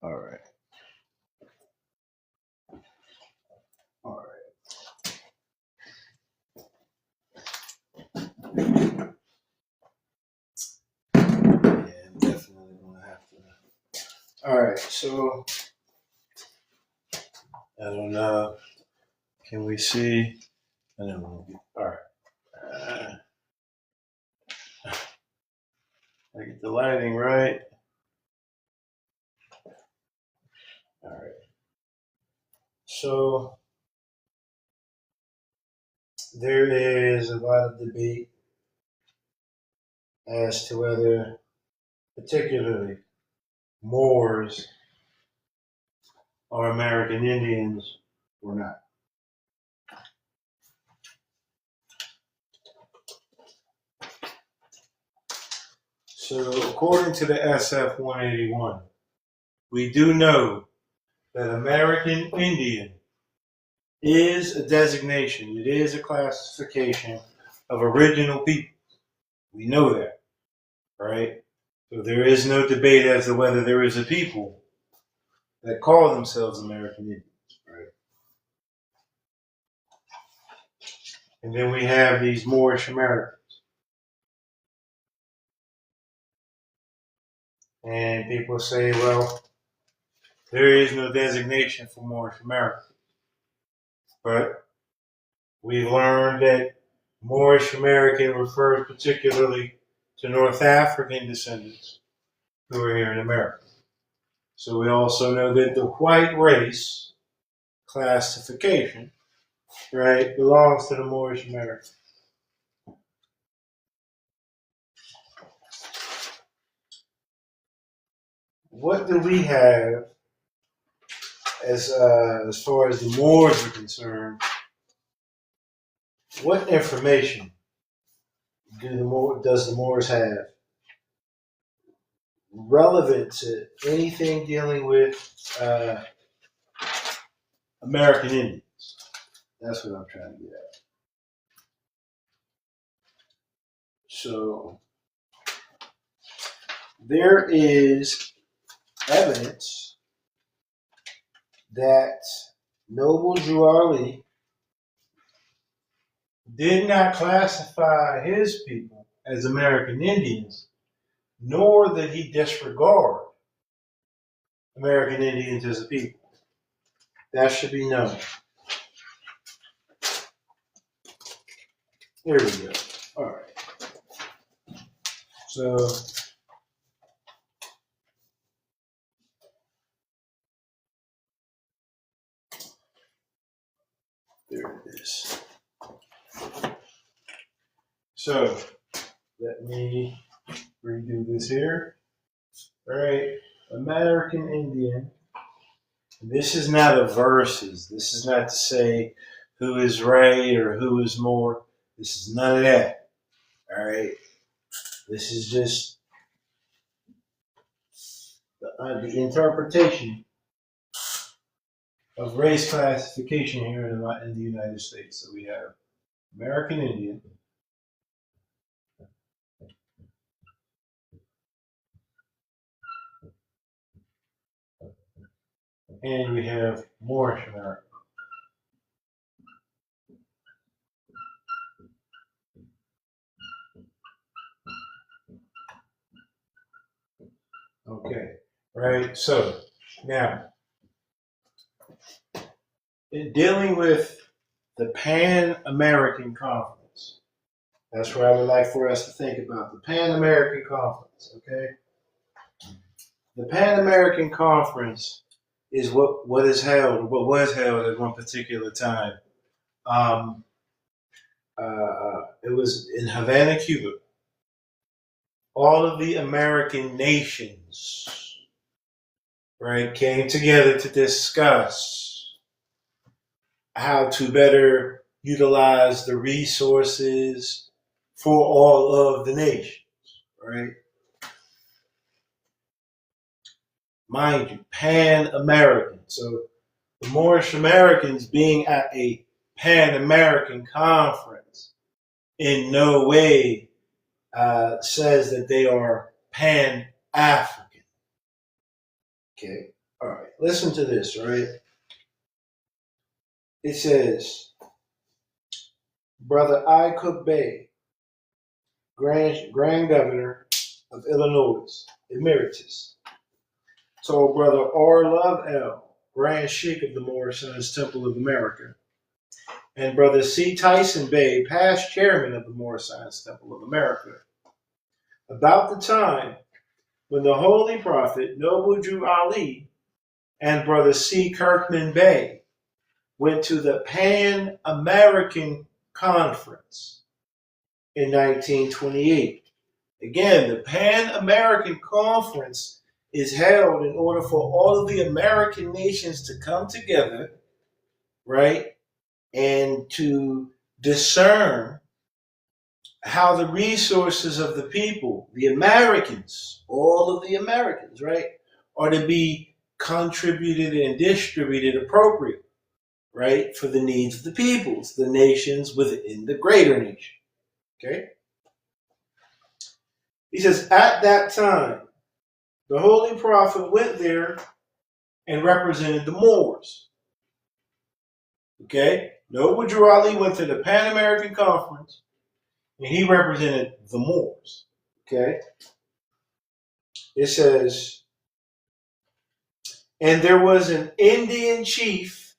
All right. All right. Yeah, I'm definitely gonna have to. All right. So I don't know. Can we see? I don't know. All right. I get the lighting right. All right. So there is a lot of debate as to whether, particularly, Moors are American Indians or not. So, according to the SF 181, we do know that American Indian is a designation, it is a classification of original people. We know that, right? So, there is no debate as to whether there is a people that call themselves American Indians, right? And then we have these Moorish Americans. And people say, well, there is no designation for Moorish America. But we've learned that Moorish American refers particularly to North African descendants who are here in America. So we also know that the white race classification, right, belongs to the Moorish American. What do we have as far as the Moors are concerned? What information does the Moors have relevant to anything dealing with American Indians? That's what I'm trying to get at. So there is evidence that Noble Drew Ali did not classify his people as American Indians, nor did he disregard American Indians as a people. That should be known. There we go. All right. So there it is. So let me redo this here. All right. American Indian. This is not a versus. This is not to say who is right or who is more. This is none of that. All right. This is just the interpretation of race classification here in the United States. So we have American Indian, and we have Moorish American. Okay, right. So now, in dealing with the Pan American Conference, that's where I would like for us to think about the Pan American Conference. Okay, the Pan American Conference is what is held, what was held at one particular time. It was in Havana, Cuba. All of the American nations, right, came together to discuss how to better utilize the resources for all of the nations, right? Mind you, Pan-American. So the Moorish Americans being at a Pan-American conference in no way says that they are Pan-African. Okay. listen to this, right? It says, Brother I. Cook Bay, Grand Governor of Illinois, Emeritus, told Brother R. Love L., Grand Sheik of the Moorish Sons Temple of America, and Brother C. Tyson Bay, past chairman of the Moorish Science Temple of America, about the time when the Holy Prophet Noble Drew Ali and Brother C. Kirkman Bay went to the Pan American Conference in 1928. Again, the Pan American Conference is held in order for all of the American nations to come together, right, and to discern how the resources of the people, the Americans, all of the Americans, right, are to be contributed and distributed appropriately, right, for the needs of the peoples, the nations within the greater nation. Okay? He says, at that time, the Holy Prophet went there and represented the Moors. Okay? Noble Drew Ali went to the Pan American Conference and he represented the Moors. Okay? It says, and there was an Indian chief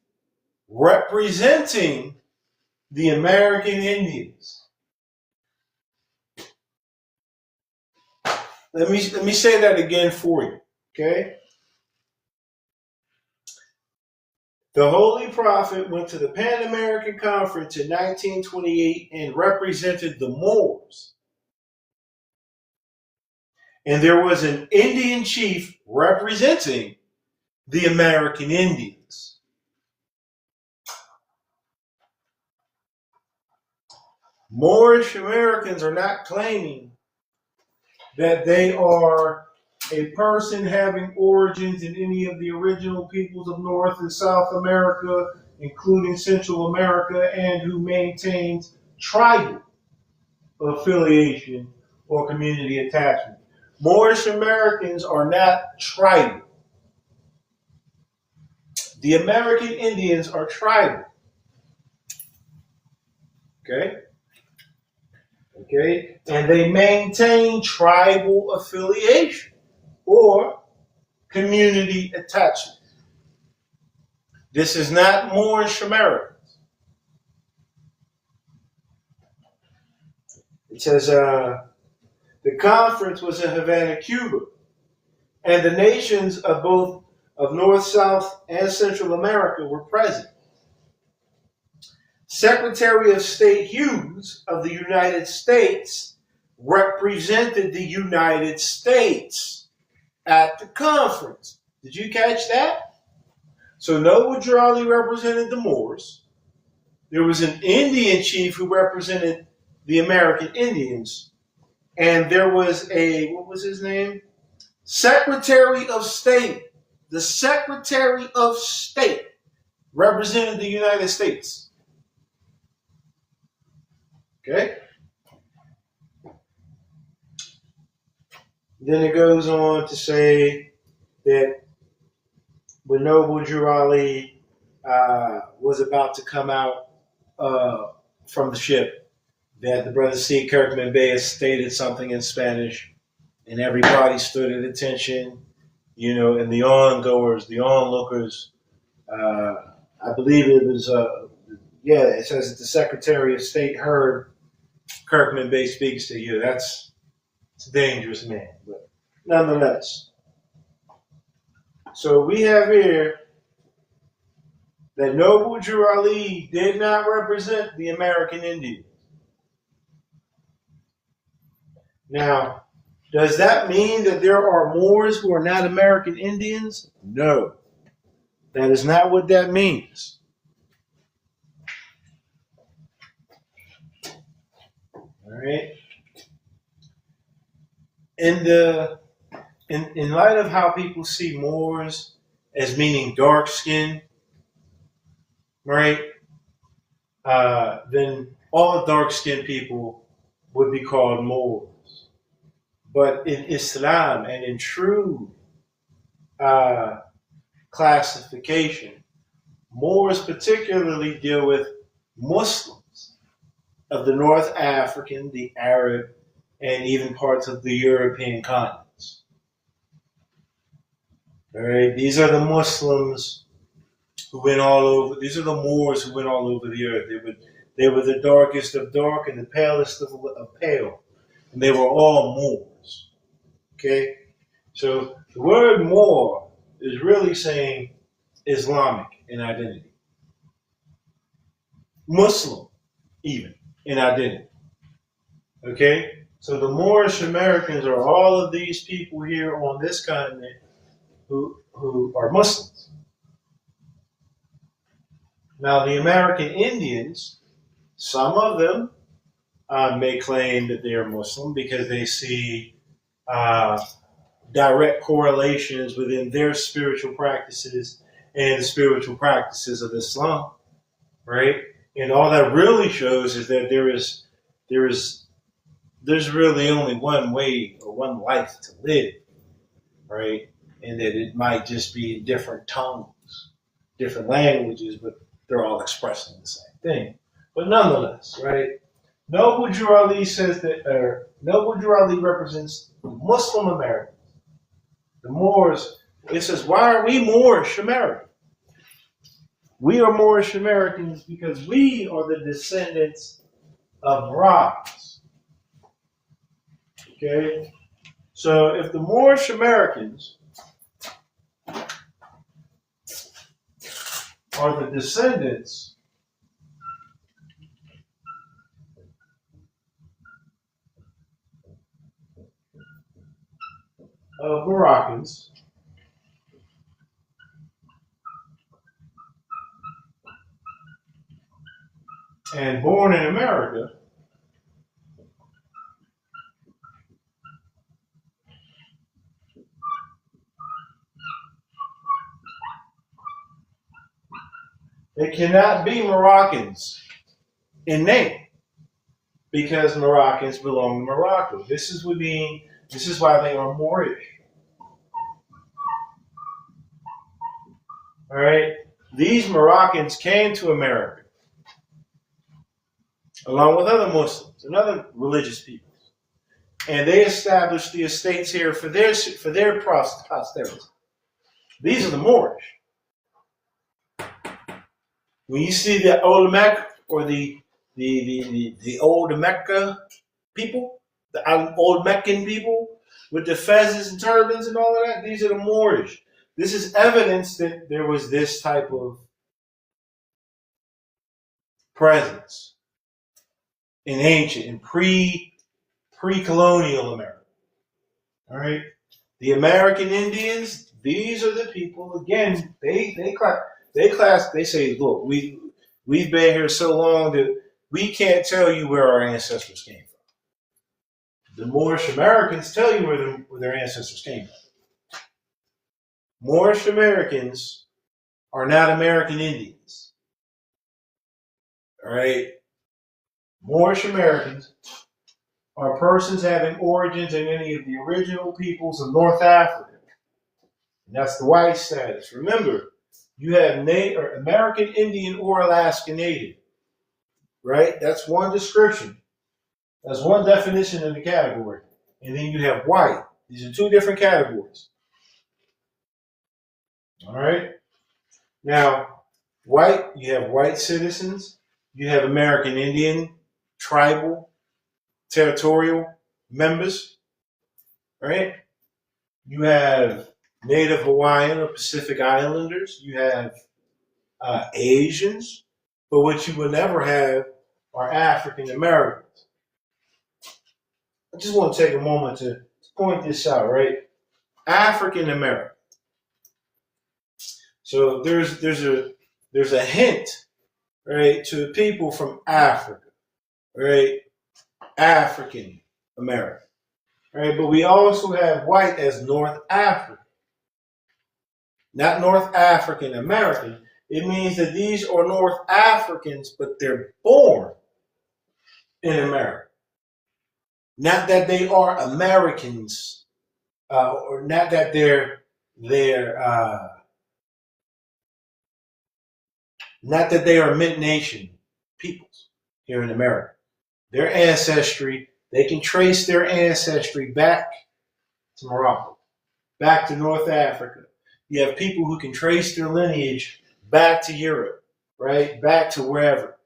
representing the American Indians. Let me say that again for you. Okay? The Holy Prophet went to the Pan American Conference in 1928 and represented the Moors. And there was an Indian chief representing the American Indians. Moorish Americans are not claiming that they are a person having origins in any of the original peoples of North and South America, including Central America, and who maintains tribal affiliation or community attachment. Moorish Americans are not tribal. The American Indians are tribal. Okay? Okay? And they maintain tribal affiliation or community attachment. This is not Moorish Americans. It says the conference was in Havana, Cuba, and the nations of both of North, South, and Central America were present. Secretary of State Hughes of the United States represented the United States at the conference. Did you catch that? So Noble Drew Ali represented the Moors. There was an Indian chief who represented the American Indians. And there was a, what was his name? Secretary of State. The Secretary of State represented the United States. Okay? Then it goes on to say that when Noble Drew Ali was about to come out from the ship, that the brother C. Kirkman Bay stated something in Spanish, and everybody stood at attention, you know, and the ongoers, the onlookers, I believe it was, it says that the Secretary of State heard Kirkman Bay speak, said, yeah, that's a dangerous man, but nonetheless. So we have here that Noble Drew Ali did not represent the American Indians. Now, does that mean that there are Moors who are not American Indians? No. That is not what that means. All right. In light of how people see Moors as meaning dark skin, right? Then all dark skinned people would be called Moors. But in Islam and in true classification. Moors particularly deal with Muslims of the North African, the Arab, and even parts of the European continents. All right, these are the Muslims who went all over. These are the Moors who went all over the earth. They were the darkest of dark and the palest of pale, and they were all Moors. Okay, so the word Moor is really saying Islamic in identity, Muslim even in identity. Okay, so the Moorish Americans are all of these people here on this continent who are Muslims. Now, the American Indians, some of them may claim that they are Muslim because they see direct correlations within their spiritual practices and the spiritual practices of Islam, right? And all that really shows is that there's really only one way or one life to live, right? And that it might just be in different tongues, different languages, but they're all expressing the same thing. But nonetheless, right? Noble Drew Ali says that, Noble Drew Ali represents Muslim Americans. The Moors, it says, why are we Moorish Americans? We are Moorish Americans because we are the descendants of Moroccans. Okay? So if the Moorish Americans are the descendants of Moroccans, and born in America, they cannot be Moroccans in name because Moroccans belong to Morocco. This is why they are Moorish. All right? These Moroccans came to America along with other Muslims and other religious peoples, and they established the estates here for their posterity. These are the Moorish. When you see the old Mecca or the old Mecca people, the old Meccan people with the fezzes and turbans and all of that, these are the Moorish. This is evidence that there was this type of presence in ancient and pre-colonial America. All right, the American Indians. These are the people. Again, they say, look, we've been here so long that we can't tell you where our ancestors came from. The Moorish Americans tell you where their ancestors came from. Moorish Americans are not American Indians. All right? Moorish Americans are persons having origins in any of the original peoples of North Africa. And that's the white status. Remember, you have American Indian or Alaska Native. Right? That's one description. That's one definition of the category. And then you have white. These are two different categories. All right? Now, white, you have white citizens. You have American Indian, tribal, territorial members. Right? You have Native Hawaiian or Pacific Islanders. You have Asians. But what you will never have are African Americans. I just want to take a moment to point this out, right? African American. So there's a hint, right, to people from Africa, right? African American, right? But we also have white as North African, not North African American. It means that these are North Africans, but they're born in America. Not that they are Americans, or not that they're Not that they are mid-nation peoples here in America. Their ancestry, they can trace their ancestry back to Morocco, back to North Africa. You have people who can trace their lineage back to Europe, right? Back to wherever.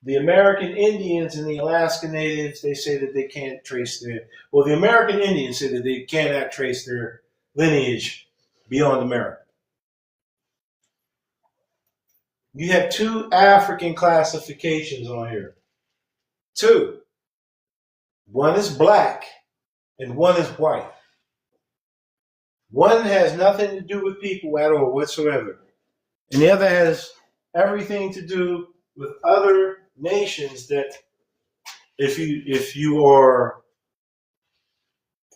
The American Indians and the Alaska Natives, they say that they can't trace the American Indians say that they cannot trace their lineage beyond America. You have two African classifications on here. Two. One is black and one is white. One has nothing to do with people at all whatsoever. And the other has everything to do with other nations that if you are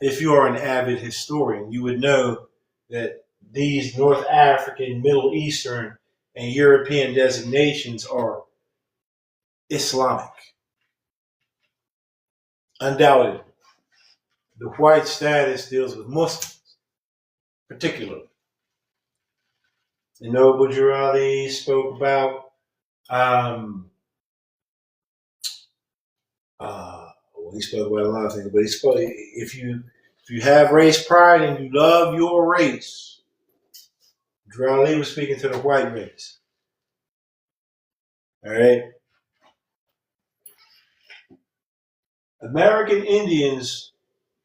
an avid historian, you would know that these North African, Middle Eastern, and European designations are Islamic. Undoubtedly. The white status deals with Muslims, particularly. The Noble Jurali spoke about he spoke about a lot of things, but he spoke if you have race pride and you love your race, Jurali was speaking to the white race. All right. American Indians,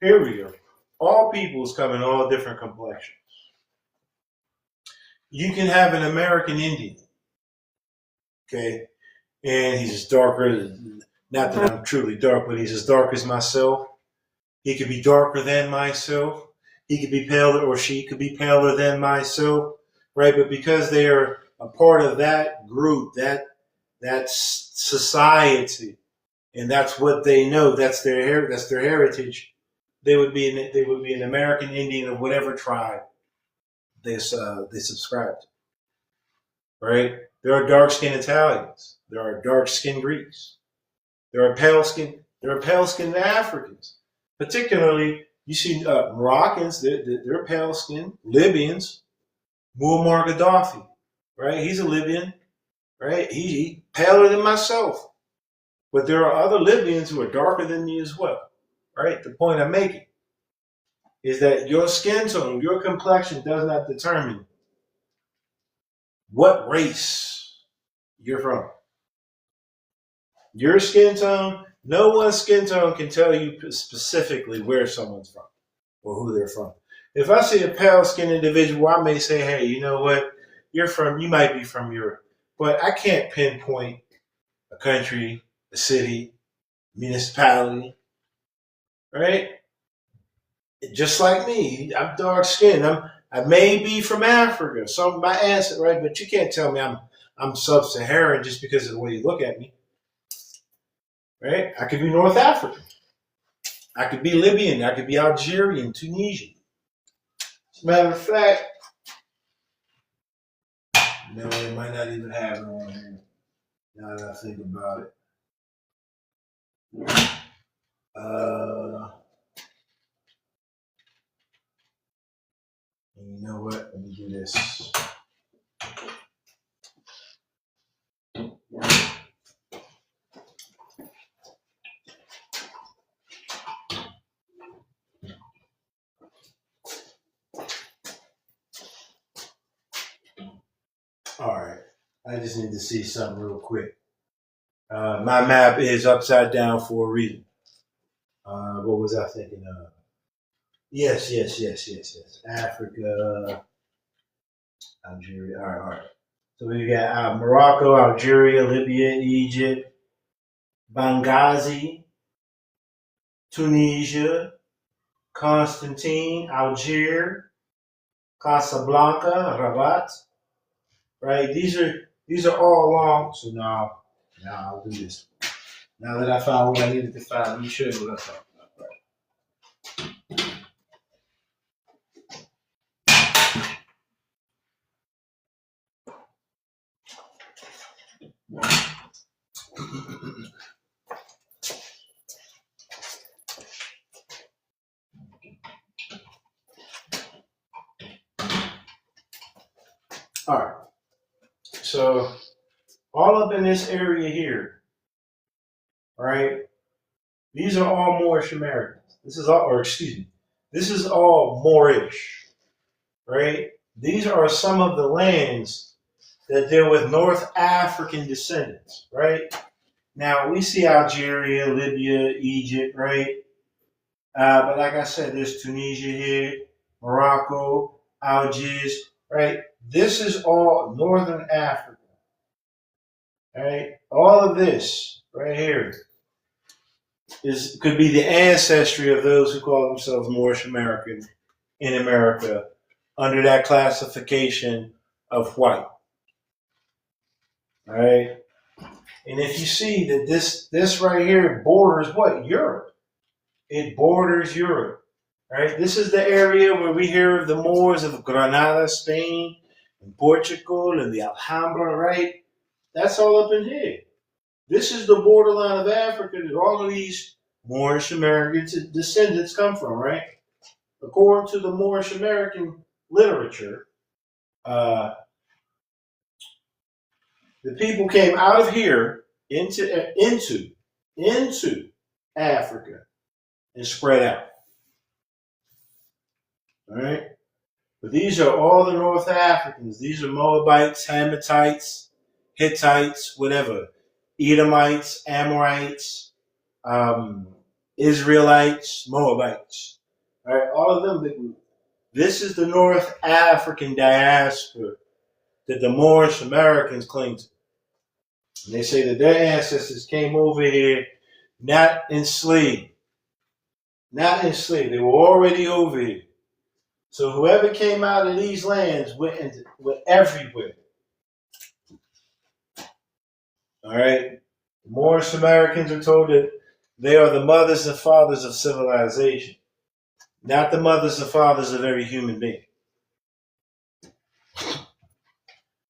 period. All peoples come in all different complexions. You can have an American Indian, okay, and he's as darker, not that I'm truly dark, but he's as dark as myself. He could be darker than myself. He could be paler, or she could be paler than myself, right? But because they are a part of that group, that society, and that's what they know, that's their heritage. They would be an American Indian of whatever tribe they subscribe to, right? There are dark-skinned Italians. There are dark-skinned Greeks. There are pale-skinned Africans. Particularly, you see Moroccans. They're pale-skinned. Libyans. Muammar Gaddafi, right? He's a Libyan, right? He's paler than myself. But there are other Libyans who are darker than me as well, right? The point I'm making is that your skin tone, your complexion does not determine what race you're from. Your skin tone, no one's skin tone can tell you specifically where someone's from or who they're from. If I see a pale-skinned individual, I may say, hey, you know what? You might be from Europe. But I can't pinpoint a country, a city, municipality, right? Just like me, I'm dark-skinned. I may be from Africa, some of my ancestors, right? But you can't tell me I'm sub-Saharan just because of the way you look at me, right? I could be North African. I could be Libyan. I could be Algerian, Tunisian. As a matter of fact, no, it might not even have it on here. Now that I think about it. And you know what? Let me do this. All right. I just need to see something real quick. My map is upside down for a reason. What was I thinking of? Yes. Africa, Algeria. All right. So we got Morocco, Algeria, Libya, Egypt, Benghazi, Tunisia, Constantine, Algiers, Casablanca, Rabat. Right? These are all along. So now I'll do this. Now that I found what I needed to find, let me show you what I'm talking about. All right. So all up in this area here, right? These are all Moorish Americans. This is all, or excuse me, this is all Moorish, right? These are some of the lands that deal with North African descendants, right? Now we see Algeria, Libya, Egypt, right? But like I said, there's Tunisia here, Morocco, Algiers, right? This is all Northern Africa, right? All of this right here could be the ancestry of those who call themselves Moorish American in America under that classification of white, right? And if you see that this right here borders what? Europe. It borders Europe, right? This is the area where we hear of the Moors of Granada, Spain, and Portugal, and the Alhambra, right? That's all up in here. This is the borderline of Africa that all of these Moorish American descendants come from, right? According to the Moorish American literature, the people came out of here into Africa and spread out. All right? But these are all the North Africans. These are Moabites, Hammatites, Hittites, whatever. Edomites, Amorites, Israelites, Moabites. All right? All of them. This is the North African diaspora that the Moorish Americans claim to. And they say that their ancestors came over here not enslaved. Not enslaved. They were already over here. So whoever came out of these lands went everywhere. All right? The Moorish Americans are told that they are the mothers and fathers of civilization, not the mothers and fathers of every human being.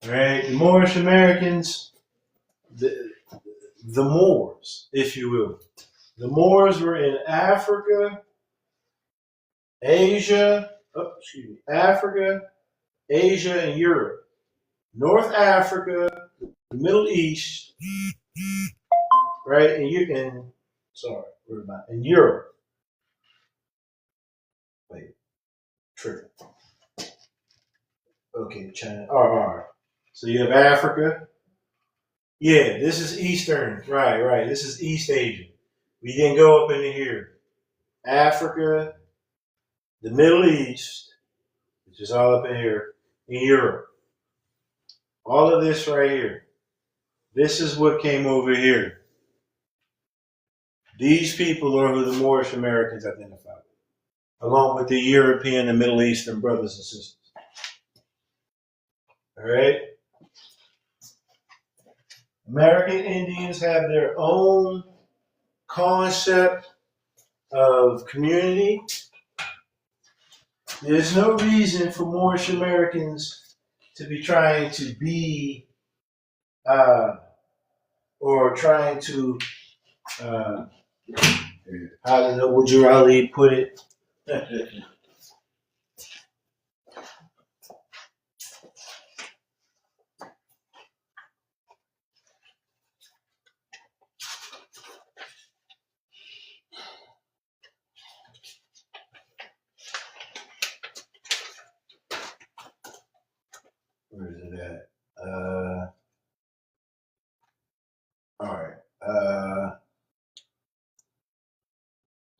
All right? The Moorish Americans, the Moors, if you will. The Moors were in Africa, Africa, Asia, and Europe. North Africa, the Middle East, right? And in Europe. Wait, tripping. Okay, China. RR. So you have Africa. Yeah, this is Eastern. Right. This is East Asia. We didn't go up into here. Africa, the Middle East, which is all up in here, in Europe. All of this right here. This is what came over here. These people are who the Moorish Americans identify with, along with the European and Middle Eastern brothers and sisters. All right? American Indians have their own concept of community. There's no reason for Moorish Americans to be trying to be or trying to, how did Would Ali put it? Where is it at? All right.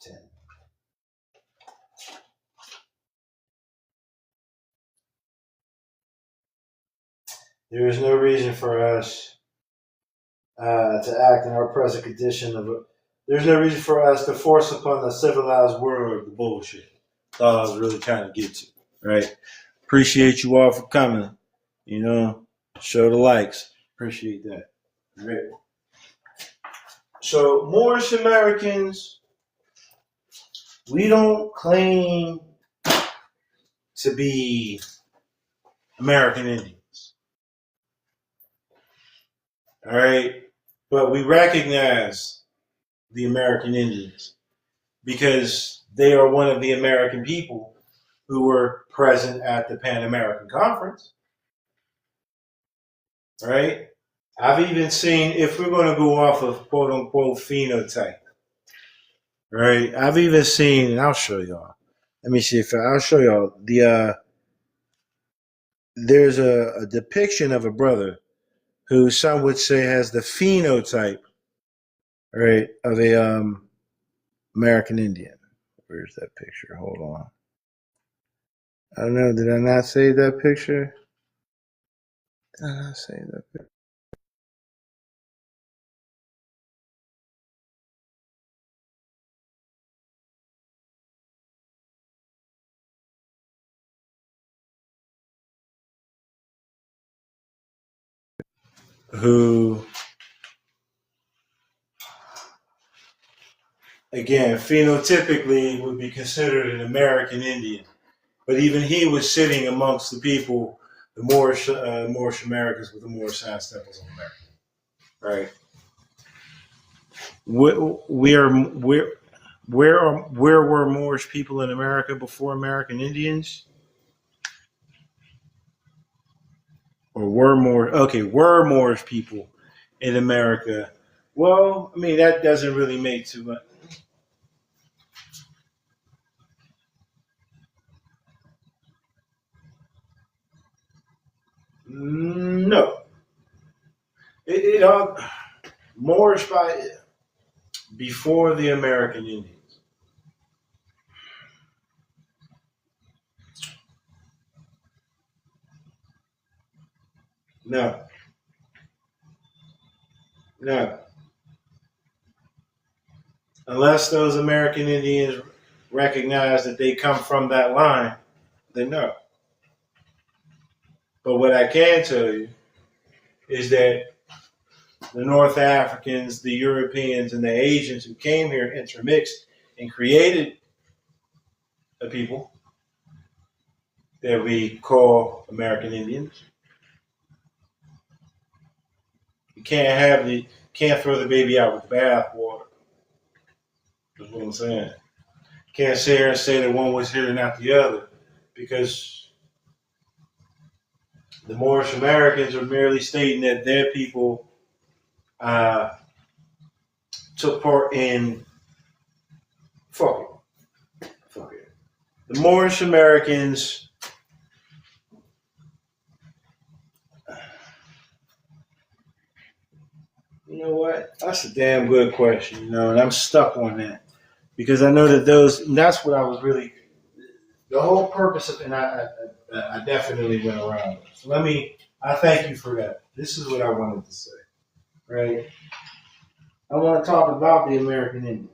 10. There is no reason for us to act in our present condition there's no reason for us to force upon the civilized world the bullshit. That's all I was really trying to get to. Right? Appreciate you all for coming. Show the likes. Appreciate that. All right. So Moorish Americans, we don't claim to be American Indians. All right? But we recognize the American Indians because they are one of the American people who were present at the Pan American Conference. right? I've even seen, if we're going to go off of quote unquote phenotype, right? I've even seen, and I'll show y'all. Let me see if I'll show y'all there's a depiction of a brother who some would say has the phenotype, right, of a American Indian. Where's that picture? Hold on. I don't know. Did I not save that picture? Did I not save that picture? Who, again, phenotypically would be considered an American Indian. But even he was sitting amongst the people, the Moorish Americans with the Moorish Science Temples of America. Right? Where were Moorish people in America before American Indians? Or were Moorish people in America? Well, I mean that doesn't really make too much. No, it all Moorish by before the American Indians. No, no. Unless those American Indians recognize that they come from that line, then no. But what I can tell you is that the North Africans, the Europeans, and the Asians who came here intermixed and created a people that we call American Indians. You can't throw the baby out with the bathwater. That's what I'm saying. You can't sit here and say that one was here and not the other, because the Moorish Americans are merely stating that their people uh, took part in fuck it. The Moorish Americans, you know what? That's a damn good question, and I'm stuck on that because I know that that's what I was really, the whole purpose of, and I definitely went around. So I thank you for that. This is what I wanted to say, right? I want to talk about the American Indians.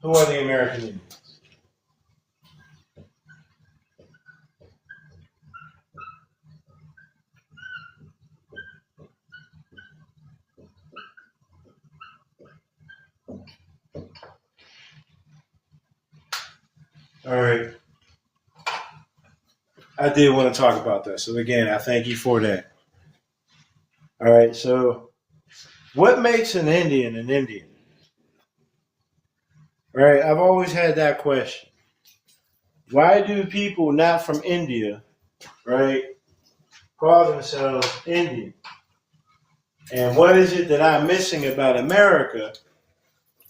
Who are the American Indians? All right. I did want to talk about that. So again, I thank you for that. All right. So what makes an Indian an Indian? Right. I've always had that question. Why do people not from India, right, call themselves Indian? And what is it that I'm missing about America,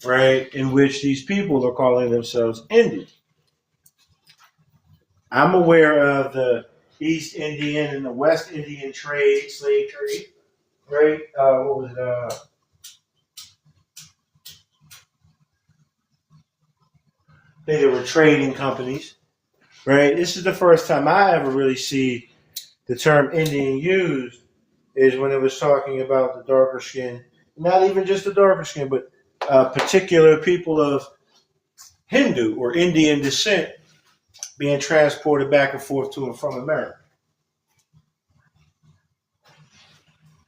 right, in which these people are calling themselves Indian? I'm aware of the East Indian and the West Indian slave trade, right? What was it? I think they were trading companies, right? This is the first time I ever really see the term Indian used, is when it was talking about the darker skin, not even just the darker skin, but particular people of Hindu or Indian descent being transported back and forth to and from America.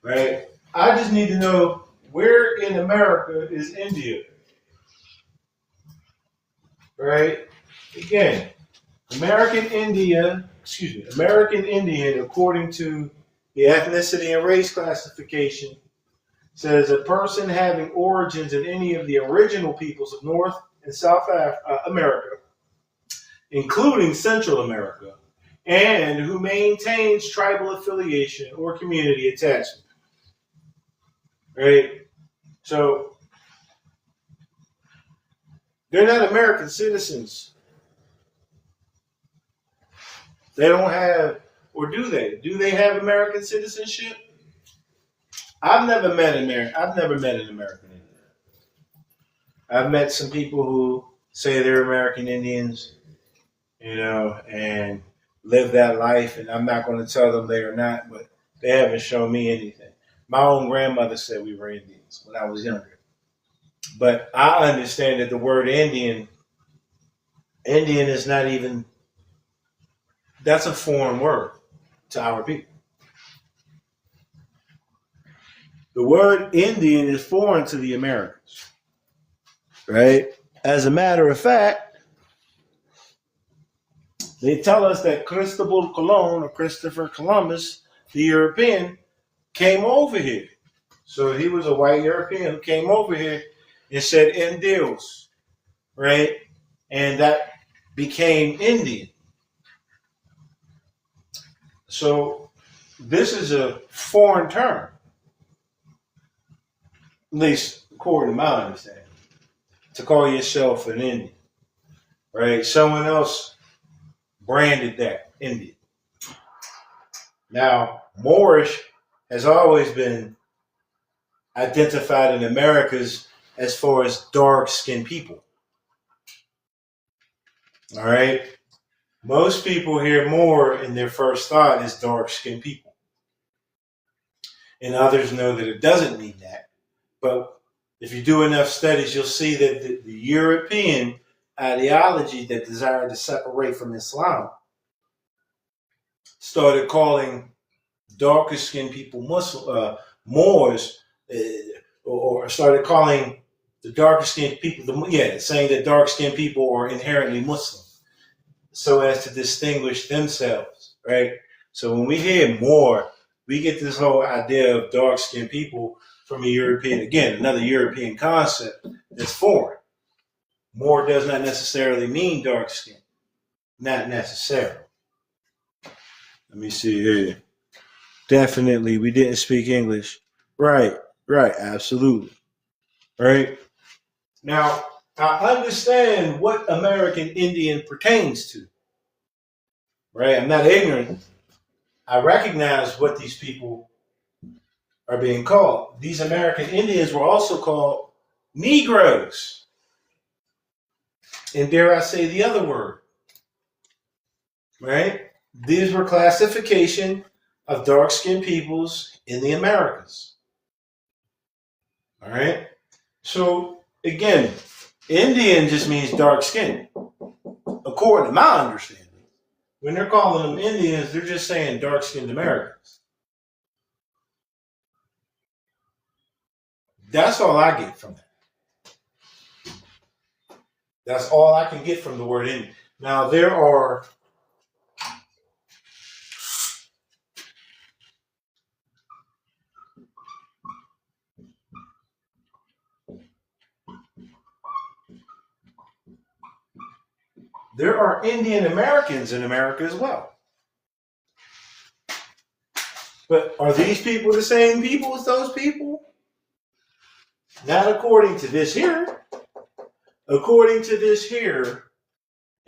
Right? I just need to know, where in America is India? Right? Again, American Indian, according to the ethnicity and race classification, says a person having origins in any of the original peoples of North and South America, including Central America, and who maintains tribal affiliation or community attachment. Right? So they're not American citizens. They don't have, or do they? Do they have American citizenship? I've never met an American Indian. I've met some people who say they're American Indians, and live that life, and I'm not going to tell them they are not, but they haven't shown me anything. My own grandmother said we were Indians when I was younger. But I understand that the word Indian is not even, that's a foreign word to our people. The word Indian is foreign to the Americans, right? As a matter of fact, they tell us that Cristobal Colon, or Christopher Columbus, the European, came over here. So he was a white European who came over here and said Indios, right? And that became Indian. So this is a foreign term, at least according to my understanding, to call yourself an Indian, right? Someone else branded that Indian. Now, Moorish has always been identified in Americas as far as dark-skinned people. All right? Most people hear Moor in their first thought is dark-skinned people. And others know that it doesn't mean that. But if you do enough studies, you'll see that the European ideology that desired to separate from Islam started calling darker skinned people Moors, or started calling the darker skinned people, saying that dark skinned people are inherently Muslim, so as to distinguish themselves, right? So when we hear Moor, we get this whole idea of dark skinned people from a European, again, another European concept that's foreign. Moor does not necessarily mean dark skin. Not necessarily. Let me see here. Definitely, we didn't speak English. Right, absolutely. Right? Now, I understand what American Indian pertains to. Right? I'm not ignorant. I recognize what these people are being called. These American Indians were also called Negroes. And dare I say the other word. Right? These were classification of dark-skinned peoples in the Americas. All right? So, again, Indian just means dark-skinned, according to my understanding. When they're calling them Indians, they're just saying dark-skinned Americans. That's all I get from that. That's all I can get from the word Indian. Now, there are Indian Americans in America as well. But are these people the same people as those people? Not according to this here. According to this here,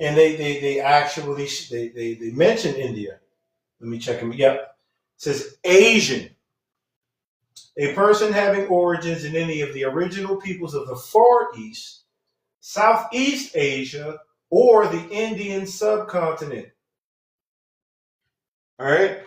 and they actually they mention India. Let me check them. Yep. It says Asian. A person having origins in any of the original peoples of the Far East, Southeast Asia, or the Indian subcontinent. All right.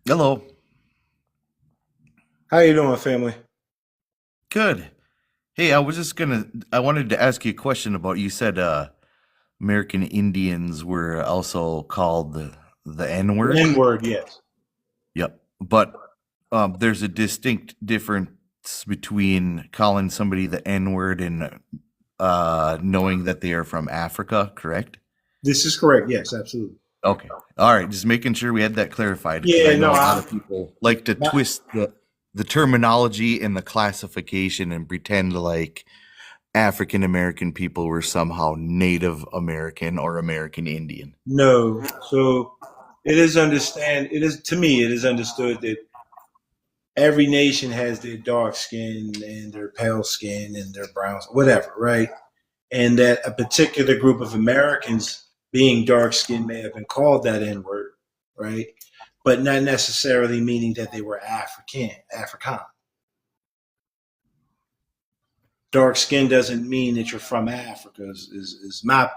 Hello. How you doing, family? Good. Hey, I wanted to ask you a question about, you said American Indians were also called the N-word? N-word, yes. Yep. But there's a distinct difference between calling somebody the N-word and knowing that they are from Africa, correct? This is correct, yes, absolutely. Okay. All right. Just making sure we had that clarified because I Yeah, no, know a lot of people like to my, twist the terminology and the classification and pretend like African American people were somehow Native American or American Indian. no. So it is to me, it is understood that every nation has their dark skin and their pale skin and their brown, whatever, right? And that a particular group of Americans being dark skinned may have been called that N word, right? But not necessarily meaning that they were African. Dark skin doesn't mean that you're from Africa. Is my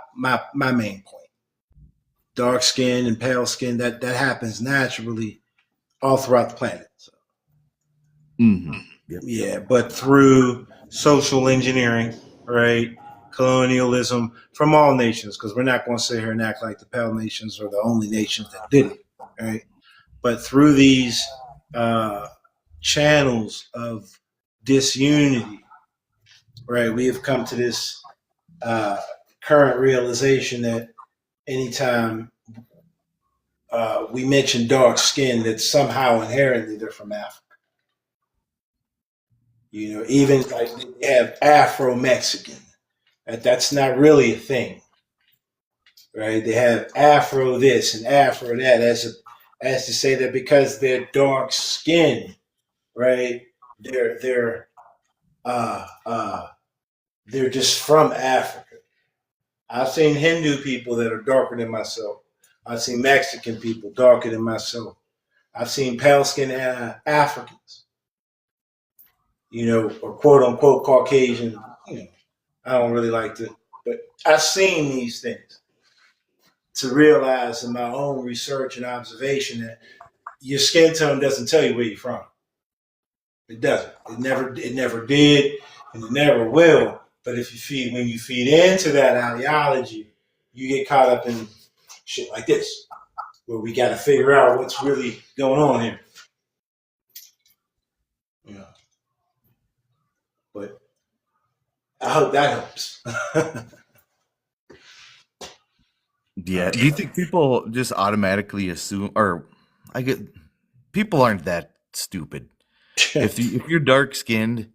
main point. Dark skin and pale skin that happens naturally all throughout the planet. So, Mm-hmm. Yep. yeah, but through social engineering, right? Colonialism from all nations, because we're not going to sit here and act like the pale nations are the only nations that did it, right? But through these uh, channels of disunity, right, we have come to this uh, current realization that anytime we mention dark skin, that somehow inherently they're from Africa. You know, even like they have Afro Mexican. That's not really a thing, right? They have Afro this and Afro that as to say that because they're dark skinned, right? They're they're uh, uh, they're just from Africa. I've seen Hindu people that are darker than myself. I've seen Mexican people darker than myself. I've seen pale skinned Africans, you know, or quote unquote Caucasian. You know, I don't really like to, but I've seen these things to realize in my own research and observation that your skin tone doesn't tell you where you're from. It doesn't. It never did, and it never will. But when you feed into that ideology, you get caught up in shit like this, where we got to figure out what's really going on here. You know, but I hope that helps. Yeah. Do you think people just automatically assume, or I get people aren't that stupid. If you're dark skinned,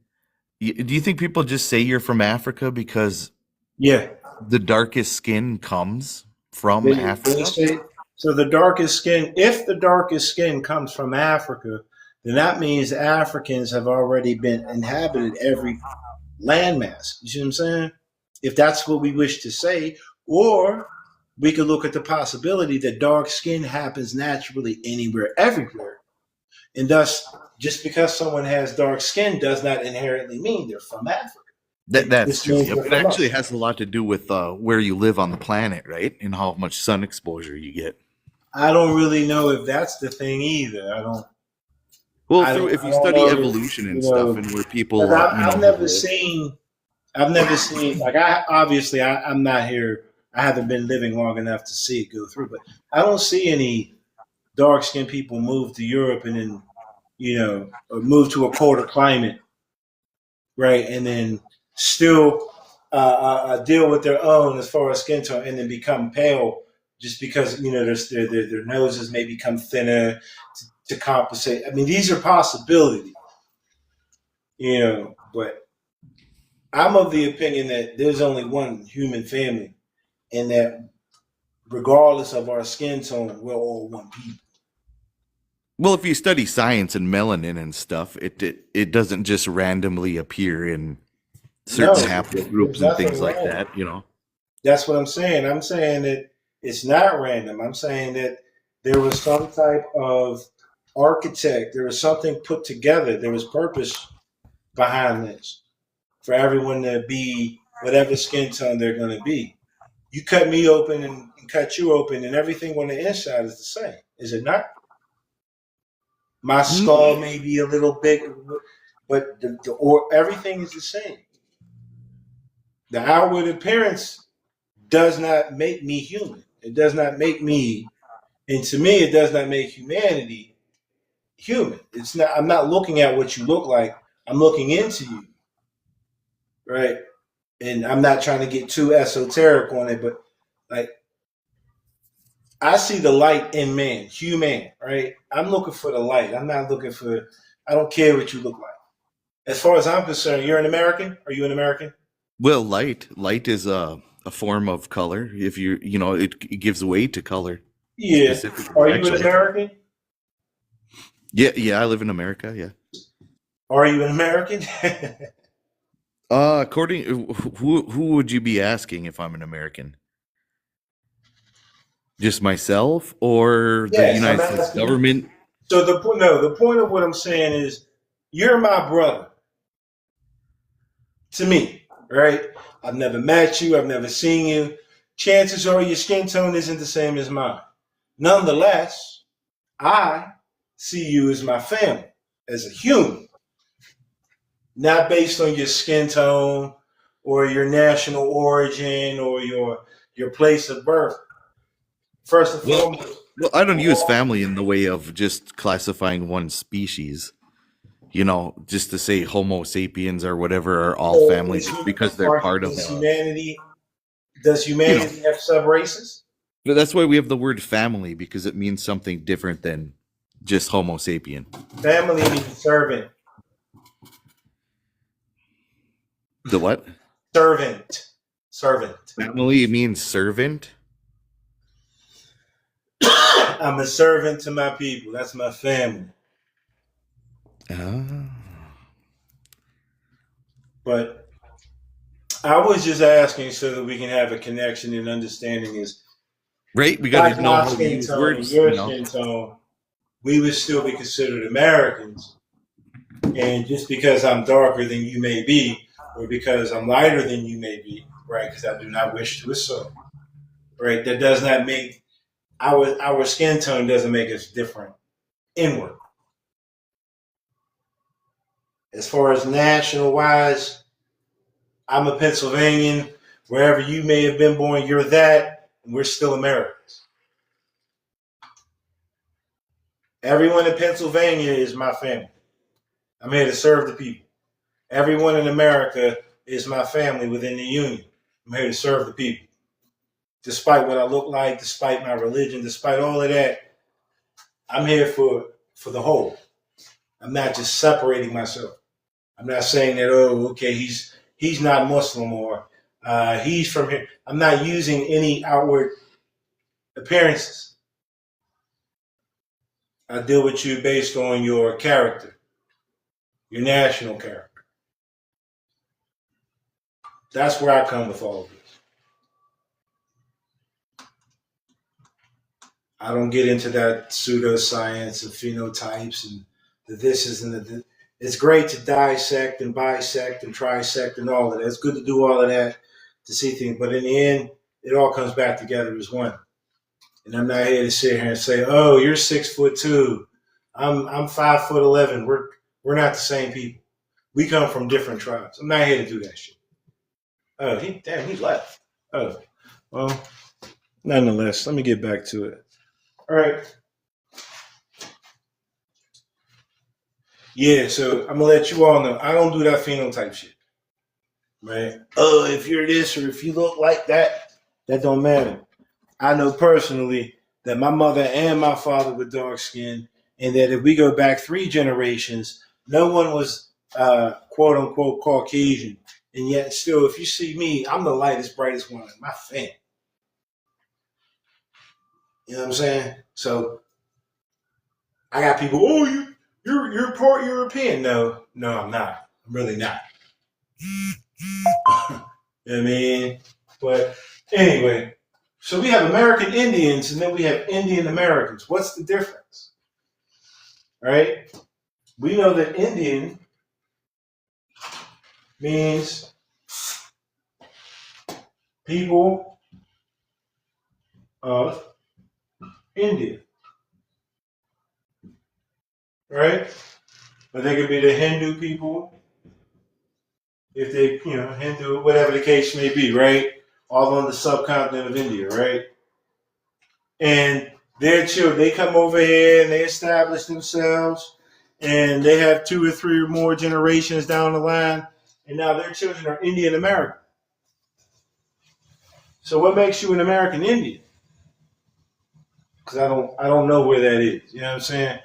do you think people just say you're from Africa because Yeah, the darkest skin comes from they Africa? say so. The darkest skin, if the darkest skin comes from Africa, then that means Africans have already been inhabited every landmass. You see what I'm saying? If that's what we wish to say, or we could look at the possibility that dark skin happens naturally anywhere, everywhere, and thus, just because someone has dark skin does not inherently mean they're from Africa. It That's just true. means Yep. they're It from actually us. has a lot to do with where you live on the planet, right? And how much sun exposure you get. I don't really know if that's the thing either. Well, through if I you don't study know that, evolution and you stuff, know, and where because people, I've have never lived. seen I've never seen like I obviously I'm not here. I haven't been living long enough to see it go through, but I don't see any dark skinned people move to Europe and then or move to a colder climate, right? And then still deal with their own as far as skin tone, and then become pale just because their noses may become thinner to compensate. I mean, these are possibilities, but I'm of the opinion that there's only one human family, and that regardless of our skin tone, we're all one people. Well, if you study science and melanin and stuff, it doesn't just randomly appear in certain No, haplogroups there's and nothing things like random. that. That's what I'm saying. I'm saying that it's not random. I'm saying that there was some type of architect, there was something put together, there was purpose behind this for everyone to be whatever skin tone they're going to be. You cut me open and cut you open, and everything on the inside is the same, is it not? My skull Mm, may be a little big, but or everything is the same. The outward appearance does not make me human. It does not make me, and to me, it does not make humanity human. It's not. I'm not looking at what you look like. I'm looking into you, right? And I'm not trying to get too esoteric on it, but like I see the light in man, human, right? I'm looking for the light. I'm not looking for, I don't care what you look like. As far as I'm concerned, you're an American? Are you an American? Well, light is a form of color. If it gives way to color Yeah. specifically. Are you an Actually, American? yeah. I live in America. Yeah. Are you an American? According who would you be asking if I'm an American? Just myself or the Yes, I'm United States asking you. government? So the point of what I'm saying is you're my brother to me, right? I've never met you, I've never seen you. Chances are your skin tone isn't the same as mine. Nonetheless, I see you as my family, as a human, not based on your skin tone or your national origin or your place of birth. First and Well, foremost, well, I don't we're use all family in the way of just classifying one species. Just to say Homo sapiens or whatever are all so family just because they're part of does you know. humanity have sub races? But that's why we have the word family because it means something different than just Homo sapien. Family means servant. The what? Servant. Servant. Family means servant. I'm a servant to my people. That's my family. Ah. But I was just asking so that we can have a connection and understanding is Right? We got to like know my how to skin use tone and words, your skin tone, we would still be considered Americans. And just because I'm darker than you may be, or because I'm lighter than you may be, right? Because I do not wish to assume, right? That does not make our skin tone doesn't make us different inward. As far as national wise, I'm a Pennsylvanian. Wherever you may have been born, you're that, and we're still Americans. Everyone in Pennsylvania is my family. I'm here to serve the people. Everyone in America is my family within the Union. I'm here to serve the people. Despite what I look like, despite my religion, despite all of that, I'm here for the whole. I'm not just separating myself. I'm not saying that, oh, okay, he's not Muslim or he's from here. I'm not using any outward appearances. I deal with you based on your character, your national character. That's where I come with all of this. I don't get into that pseudoscience of phenotypes and the this is and the. It's great to dissect and bisect and trisect and all of that. It's good to do all of that to see things, but in the end, it all comes back together as one. And I'm not here to sit here and say, "Oh, you're 6'2". I'm 5'11". We're not the same people. We come from different tribes. I'm not here to do that shit. Oh, he left. Oh, well, nonetheless, let me get back to it. All right. Yeah, so I'm gonna let you all know I don't do that phenotype shit. Right? Oh, if you're this or if you look like that, that don't matter. I know personally that my mother and my father were dark skinned, and that if we go back 3 generations, no one was quote unquote Caucasian. And yet still, if you see me, I'm the lightest, brightest one in my family. You know what I'm saying? So I got people, oh, you're part European. No, I'm not. I'm really not. You know what I mean? But anyway, so we have American Indians and then we have Indian Americans. What's the difference? Right? We know that Indian means people of India. Right? But they could be the Hindu people, if they, Hindu, whatever the case may be, right? All on the subcontinent of India, right? And their children, they come over here and they establish themselves, and they have 2 or 3 or more generations down the line, and now their children are Indian American. So what makes you an American Indian? because I don't know where that is. You know what I'm saying?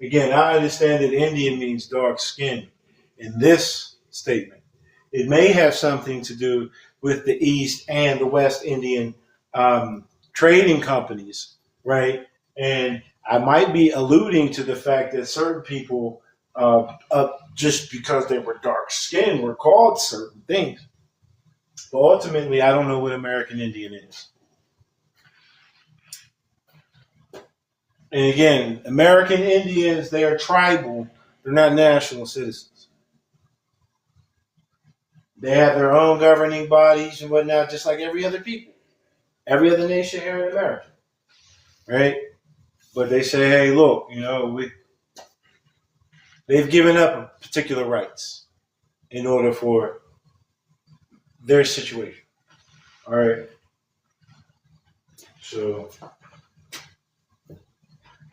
Again, I understand that Indian means dark skin in this statement. It may have something to do with the East and the West Indian trading companies, right? And I might be alluding to the fact that certain people, just because they were dark skinned, were called certain things. But ultimately, I don't know what American Indian is. And again, American Indians, they are tribal. They're not national citizens. They have their own governing bodies and whatnot, just like every other people, every other nation here in America, right? But they say, hey, look, they've given up particular rights in order for their situation. All right. So,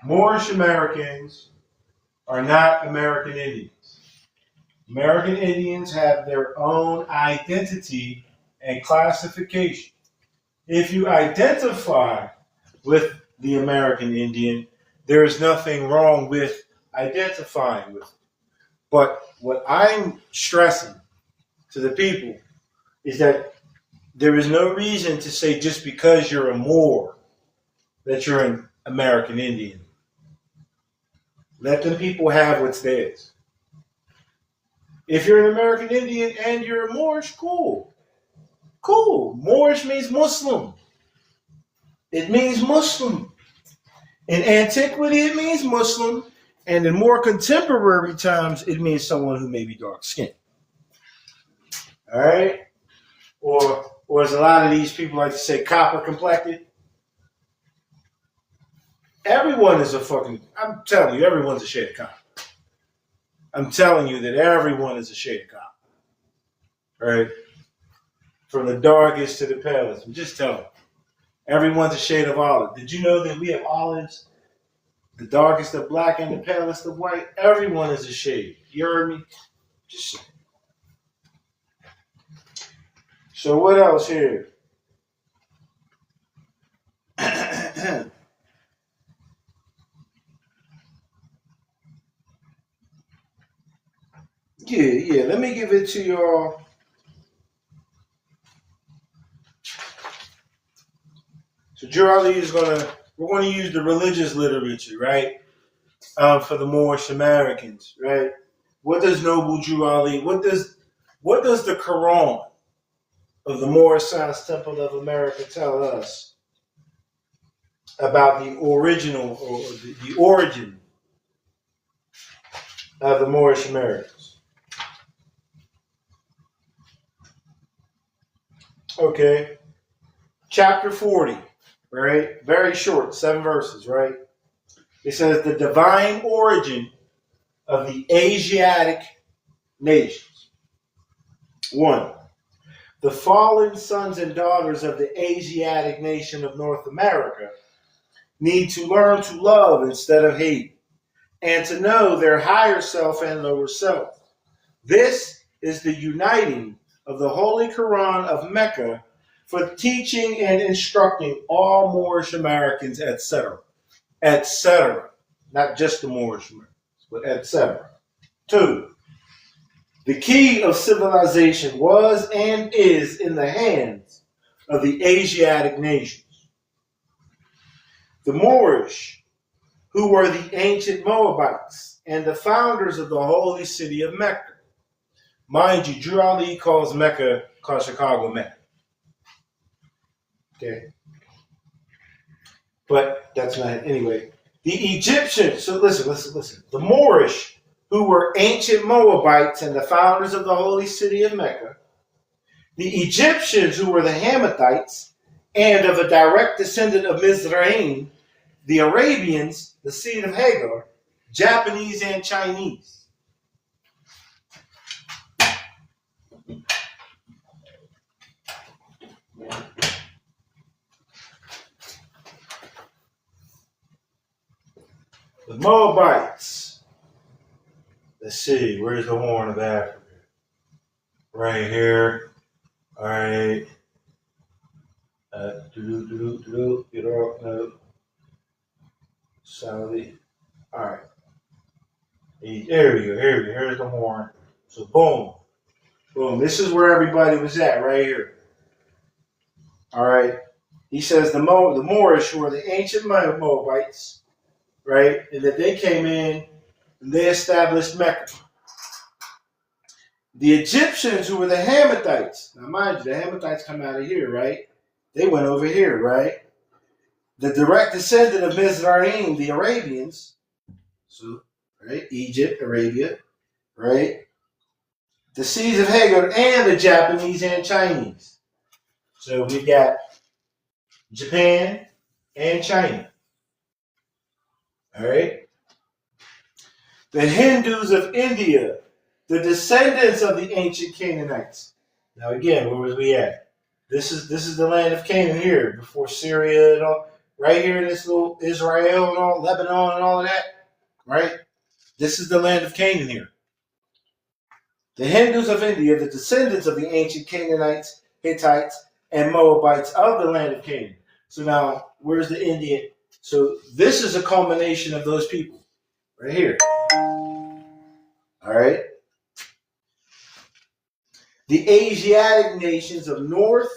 Moorish Americans are not American Indians. American Indians have their own identity and classification. If you identify with the American Indian, there is nothing wrong with identifying with it. But what I'm stressing to the people is that there is no reason to say just because you're a Moor that you're an American Indian. Let them people have what's theirs. If you're an American Indian and you're a Moorish, cool. Cool. Moorish means Muslim. It means Muslim. In antiquity, it means Muslim. And in more contemporary times, it means someone who may be dark skinned. All right? Or as a lot of these people like to say, copper complected. Everyone is I'm telling you, everyone's a shade of copper. I'm telling you that everyone is a shade of copper. All right? From the darkest to the palest. I'm just telling you. Everyone's a shade of olive. Did you know that we have olives? The darkest of black and the palest of white. Everyone is a shade. You heard me? Just saying. So what else here? Yeah. Let me give it to y'all. So Charlie we're gonna use the religious literature, right? For the Moorish Americans, right? What does Noble Drew Ali? What does the Quran of the Moorish Science Temple of America tell us about the original or the origin of the Moorish Americans? Okay, chapter 40, right? Very short, 7 verses, right? It says the divine origin of the Asiatic nations. 1. The fallen sons and daughters of the Asiatic nation of North America need to learn to love instead of hate, and to know their higher self and lower self. This is the uniting of the Holy Quran of Mecca for teaching and instructing all Moorish Americans, etc. Etc. Not just the Moorish Americans, but etc. 2. The key of civilization was and is in the hands of the Asiatic nations. The Moorish, who were the ancient Moabites and the founders of the holy city of Mecca. Mind you, Drew Ali calls Chicago Mecca. Okay. But that's not it. Anyway. The Egyptians, so listen. The Moorish, who were ancient Moabites and the founders of the holy city of Mecca. The Egyptians, who were the Hamathites and of a direct descendant of Mizraim. The Arabians, the seed of Hagar. Japanese and Chinese. The Moabites. Let's see, where's the Horn of Africa? Right here. All right. No. Saudi. All right. There we go. Here we go. Here's the horn. So boom. Boom. This is where everybody was at right here. All right. He says the Moorish were the ancient Moabites, right? And that they came in and they established Mecca. The Egyptians, who were the Hamathites. Now, mind you, the Hamathites come out of here, right? They went over here, right? The direct descendant of Mizraim, the Arabians. So, right? Egypt, Arabia, right? The seeds of Hagar and the Japanese and Chinese. So we got Japan and China. All right? The Hindus of India, the descendants of the ancient Canaanites. Now again, where was we at? This is the land of Canaan here, before Syria and all. Right here in this little Israel and all, Lebanon and all of that. Right? This is the land of Canaan here. The Hindus of India, the descendants of the ancient Canaanites, Hittites, and Moabites of the land of Canaan. So now, where's the Indian? So this is a culmination of those people. Right here. All right? The Asiatic nations of North,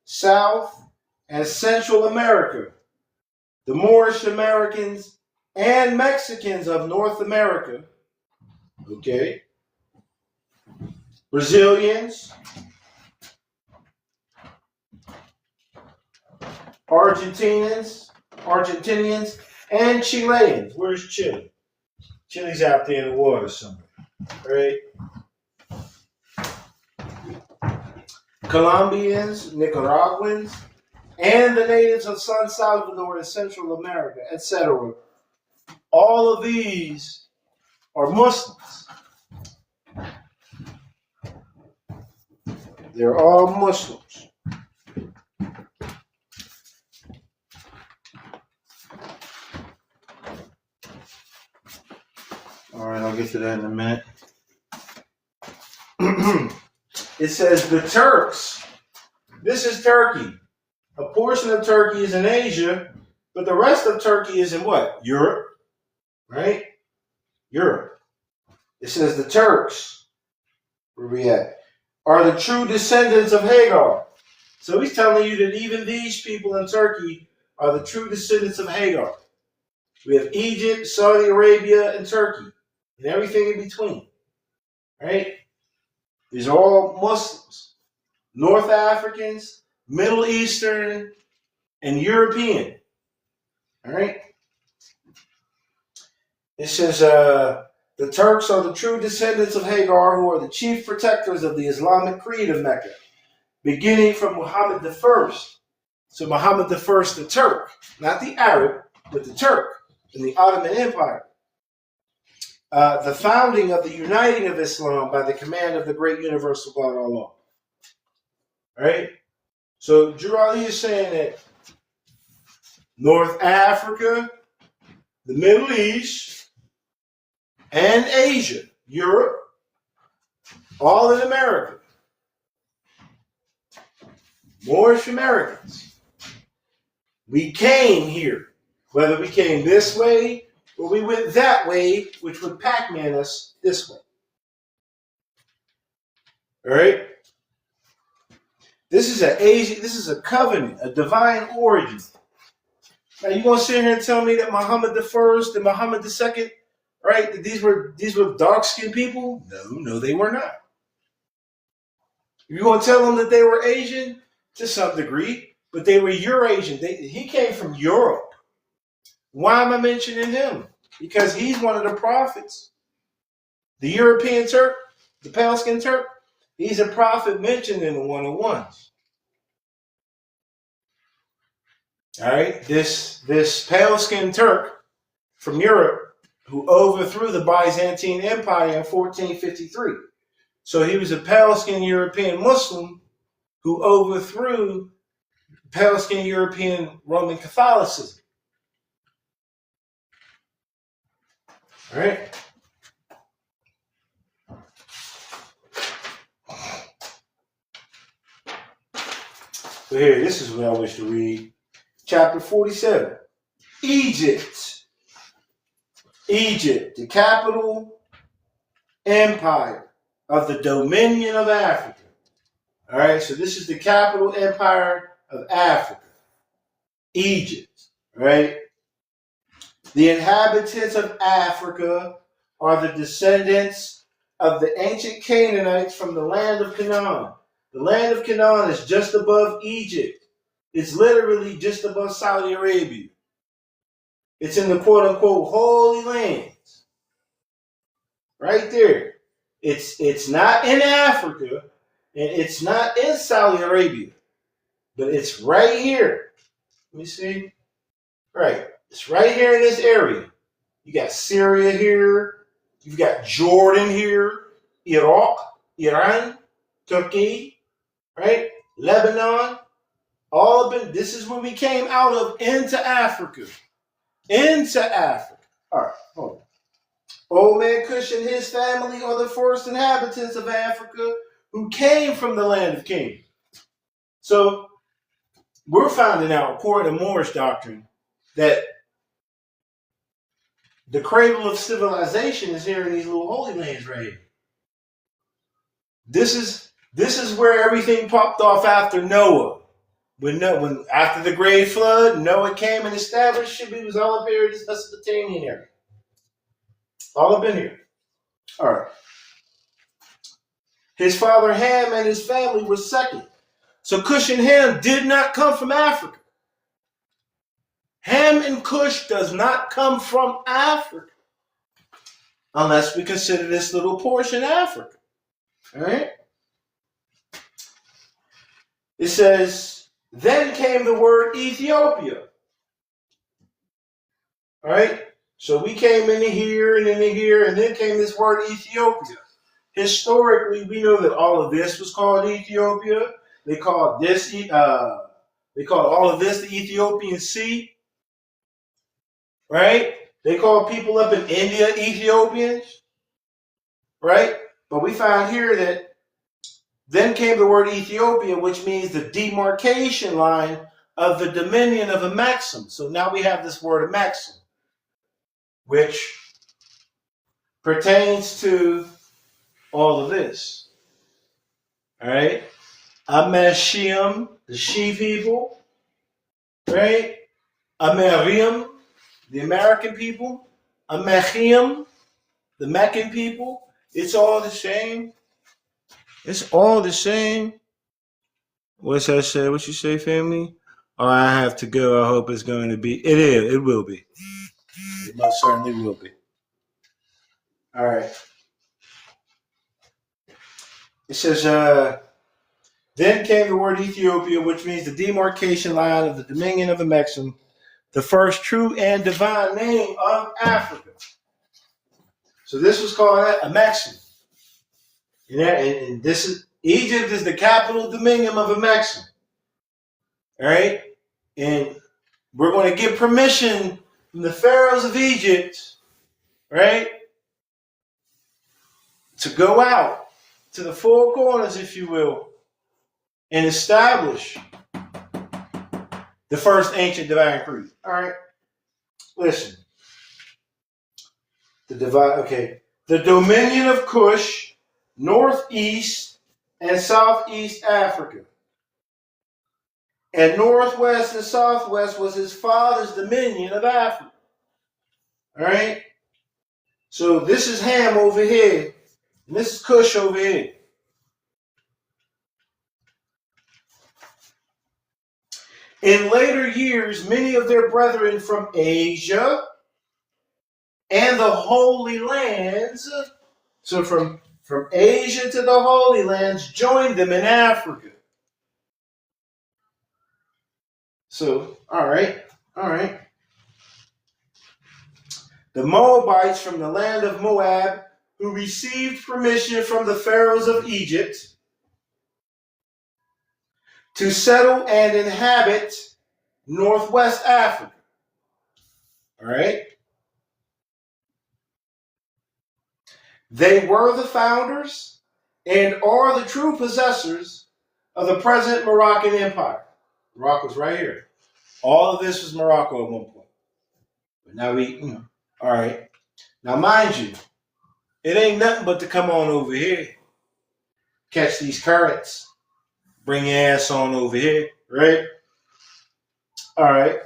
South, and Central America. The Moorish Americans and Mexicans of North America. Okay? Brazilians, Argentinians, and Chileans. Where's Chile? Chile's out there in the water somewhere, right? Colombians, Nicaraguans, and the natives of San Salvador and Central America, etc. All of these are Muslims. They're all Muslims. All right, I'll get to that in a minute. It says the Turks. This is Turkey. A portion of Turkey is in Asia, but the rest of Turkey is in what? Europe, right? Europe. It says the Turks, where we at, are the true descendants of Hagar. So he's telling you that even these people in Turkey are the true descendants of Hagar. We have Egypt, Saudi Arabia, and Turkey, and everything in between, right? These are all Muslims, North Africans, Middle Eastern, and European. All right? It says the Turks are the true descendants of Hagar, who are the chief protectors of the Islamic creed of Mecca, beginning from Muhammad I. So Muhammad I, the Turk, not the Arab, but the Turk in the Ottoman Empire. The founding of the uniting of Islam by the command of the great universal God Allah. All right? So Drew Ali is saying that North Africa, the Middle East, and Asia, Europe, all in America, Moorish Americans, we came here, whether we came this way or we went that way, which would Pac-Man us this way. All right? This is a covenant, a divine origin. Now you gonna sit here and tell me that Muhammad I and Muhammad II, right? That these were dark-skinned people? No, they were not. You gonna tell them that they were Asian? To some degree, but they were Eurasian. He came from Europe. Why am I mentioning him? Because he's one of the prophets. The European Turk, the pale-skinned Turk, he's a prophet mentioned in the 101s. All right, this pale-skinned Turk from Europe who overthrew the Byzantine Empire in 1453. So he was a pale-skinned European Muslim who overthrew pale-skinned European Roman Catholicism. All right. So here, this is what I wish to read. Chapter 47. Egypt. Egypt, the capital empire of the Dominion of Africa. All right, so this is the capital empire of Africa. Egypt, right? The inhabitants of Africa are the descendants of the ancient Canaanites from the land of Canaan. The land of Canaan is just above Egypt. It's literally just above Saudi Arabia. It's in the quote-unquote Holy Lands. Right there. It's not in Africa, and it's not in Saudi Arabia, but it's right here. Let me see. Right. It's right here in this area. You got Syria here. You've got Jordan here. Iraq, Iran, Turkey, right? Lebanon. All of it. This is where we came out of into Africa. Into Africa. All right, hold on. Old man Cush and his family are the first inhabitants of Africa who came from the land of Canaan. So we're finding out, according to Moorish doctrine, that the cradle of civilization is here in these little holy lands right here. This is where everything popped off after Noah. When after the great flood, Noah came and established it. It was all up here in this Mesopotamian area. All up in here. All right. His father Ham and his family were second. So Cush and Ham did not come from Africa. Ham and Cush does not come from Africa. Unless we consider this little portion Africa. All right? It says, then came the word Ethiopia. All right? So we came into here and into here, and then came this word Ethiopia. Historically, we know that all of this was called Ethiopia. They called all of this the Ethiopian Sea. Right? They called people up in India Ethiopians. Right? But we find here that then came the word Ethiopia, which means the demarcation line of the dominion of a maxim. So now we have this word a maxim, which pertains to all of this. All right? Ameshim, the she people. Right? Amerim, the American people. Amechim, the Meccan people. It's all the same. It's all the same. What's that say? What you say, family? Oh, I have to go. I hope it's going to be. It is. It will be. It most certainly will be. All right. It says, then came the word Ethiopia, which means the demarcation line of the dominion of the Maxim, the first true and divine name of Africa. So this was called a Maxim. And this is Egypt is the capital dominion of a Maxim. All right? And we're going to get permission from the pharaohs of Egypt, right, to go out to the four corners, if you will, and establish the first ancient divine creed. All right? Listen. The dominion of Cush, northeast and southeast Africa. And northwest and southwest was his father's dominion of Africa. All right? So this is Ham over here, and this is Cush over here. In later years, many of their brethren from Asia and the Holy Lands, so from Asia to the Holy Lands, joined them in Africa. So, all right. The Moabites from the land of Moab, who received permission from the pharaohs of Egypt to settle and inhabit northwest Africa. All right? They were the founders and are the true possessors of the present Moroccan Empire. Morocco's right here. All of this was Morocco at one point. Now all right. Now, mind you, it ain't nothing but to come on over here, catch these currents, bring your ass on over here, right? All right.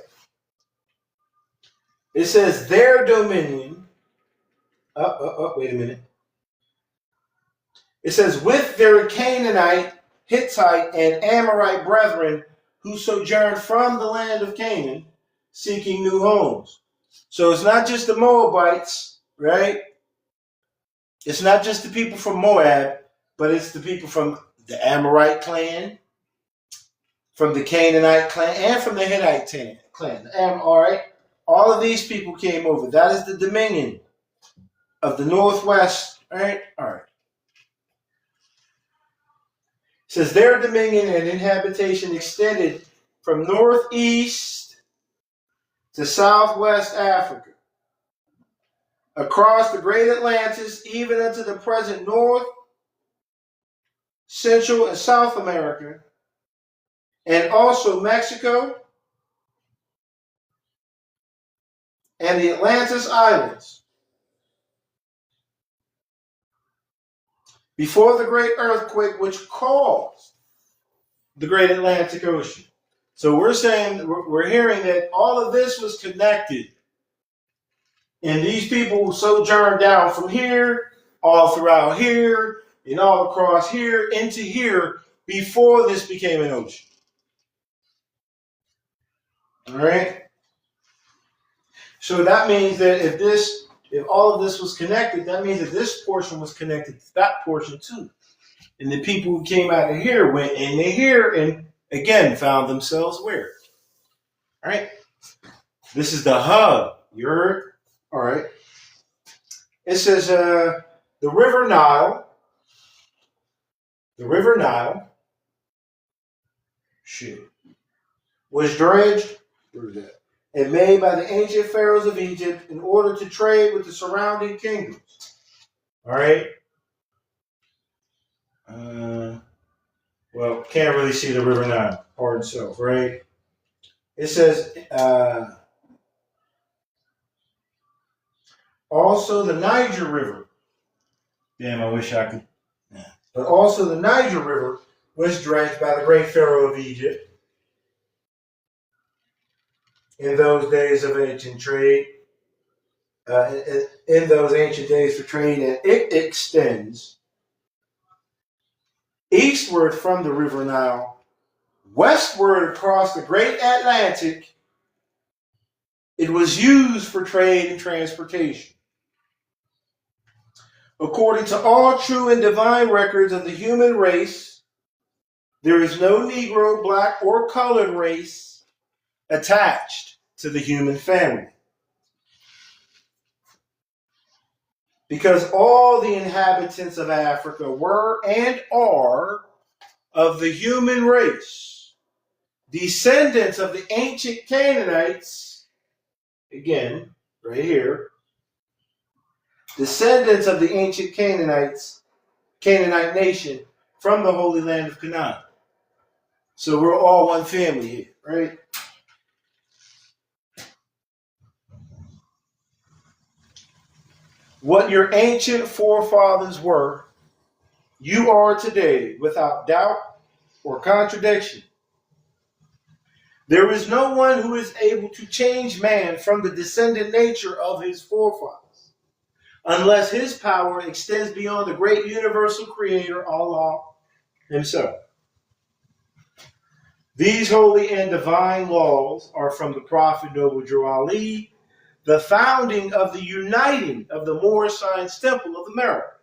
It says their dominion. Wait a minute. It says with their Canaanite, Hittite, and Amorite brethren who sojourned from the land of Canaan, seeking new homes. So it's not just the Moabites, right? It's not just the people from Moab, but it's the people from the Amorite clan, from the Canaanite clan, and from the Hittite clan. All right? All of these people came over. That is the dominion of the Northwest, right? All right. It says their dominion and inhabitation extended from northeast to southwest Africa, across the great Atlantis, even unto the present North, Central, and South America, and also Mexico and the Atlantis Islands. Before the great earthquake which caused the great Atlantic Ocean. So we're hearing that all of this was connected. And these people sojourned down from here, all throughout here, and all across here, into here, before this became an ocean. All right? So that means that if all of this was connected, that means that this portion was connected to that portion too. And the people who came out of here went into here and again found themselves where? All right? This is the hub. You heard? All right. It says the River Nile. The River Nile. Was dredged. Where is that? And made by the ancient pharaohs of Egypt in order to trade with the surrounding kingdoms. All right. Well, can't really see the River Nile part itself, right? It says also the Niger River. Damn, I wish I could. Yeah. But also the Niger River was dredged by the great pharaoh of Egypt in those days of ancient trade. In those ancient days for trade, and it extends eastward from the River Nile, westward across the great Atlantic. It was used for trade and transportation. According to all true and divine records of the human race, there is no Negro, black, or colored race attached to the human family. Because all the inhabitants of Africa were and are of the human race, descendants of the ancient Canaanites, again, right here, descendants of the ancient Canaanites, Canaanite nation from the Holy Land of Canaan. So we're all one family here, right? What your ancient forefathers were, you are today without doubt or contradiction. There is no one who is able to change man from the descendant nature of his forefathers, unless his power extends beyond the great universal creator, Allah himself. These holy and divine laws are from the Prophet Noble Drew Ali, the founding of the uniting of the Moorish Science Temple of America.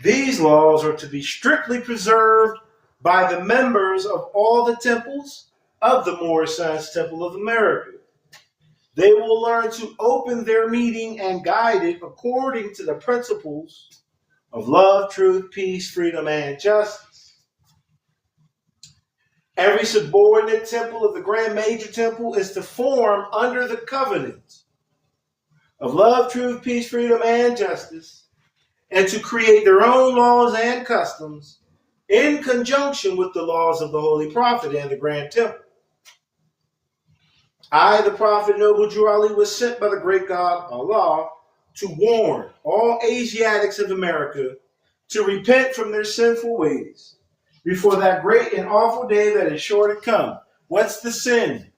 These laws are to be strictly preserved by the members of all the temples of the Moorish Science Temple of America. They will learn to open their meeting and guide it according to the principles of love, truth, peace, freedom, and justice. Every subordinate temple of the Grand Major Temple is to form under the covenant of love, truth, peace, freedom, and justice, and to create their own laws and customs in conjunction with the laws of the Holy Prophet and the Grand Temple. I, the Prophet Noble Drew Ali, was sent by the great God Allah to warn all Asiatics of America to repent from their sinful ways before that great and awful day that is sure to come. What's the sin?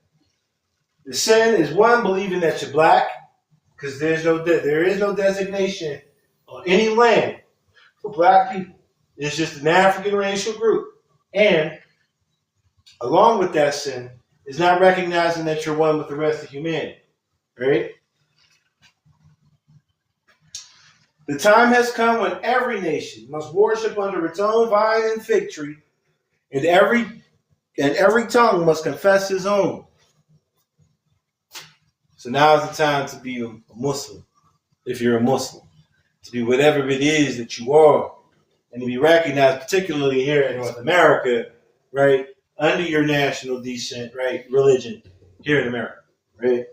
The sin is one, believing that you're black, because there is no designation on any land for black people. It's just an African racial group. And along with that sin is not recognizing that you're one with the rest of humanity. Right? The time has come when every nation must worship under its own vine and fig tree, and every tongue must confess his own. So now is the time to be a Muslim, if you're a Muslim, to be whatever it is that you are, and to be recognized, particularly here in North America, right, under your national descent, right, religion here in America, right?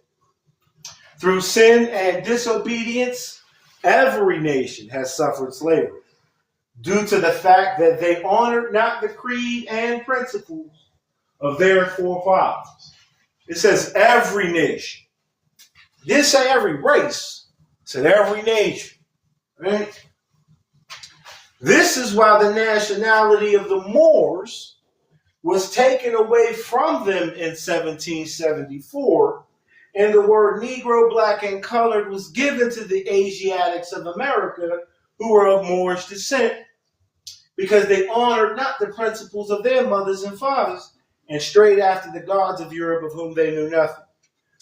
Through sin and disobedience, every nation has suffered slavery due to the fact that they honored not the creed and principles of their forefathers. It says every nation. It didn't say every race. It said every nation. Right? This is why the nationality of the Moors was taken away from them in 1774, and the word Negro, black, and colored was given to the Asiatics of America who were of Moorish descent, because they honored not the principles of their mothers and fathers and strayed after the gods of Europe of whom they knew nothing.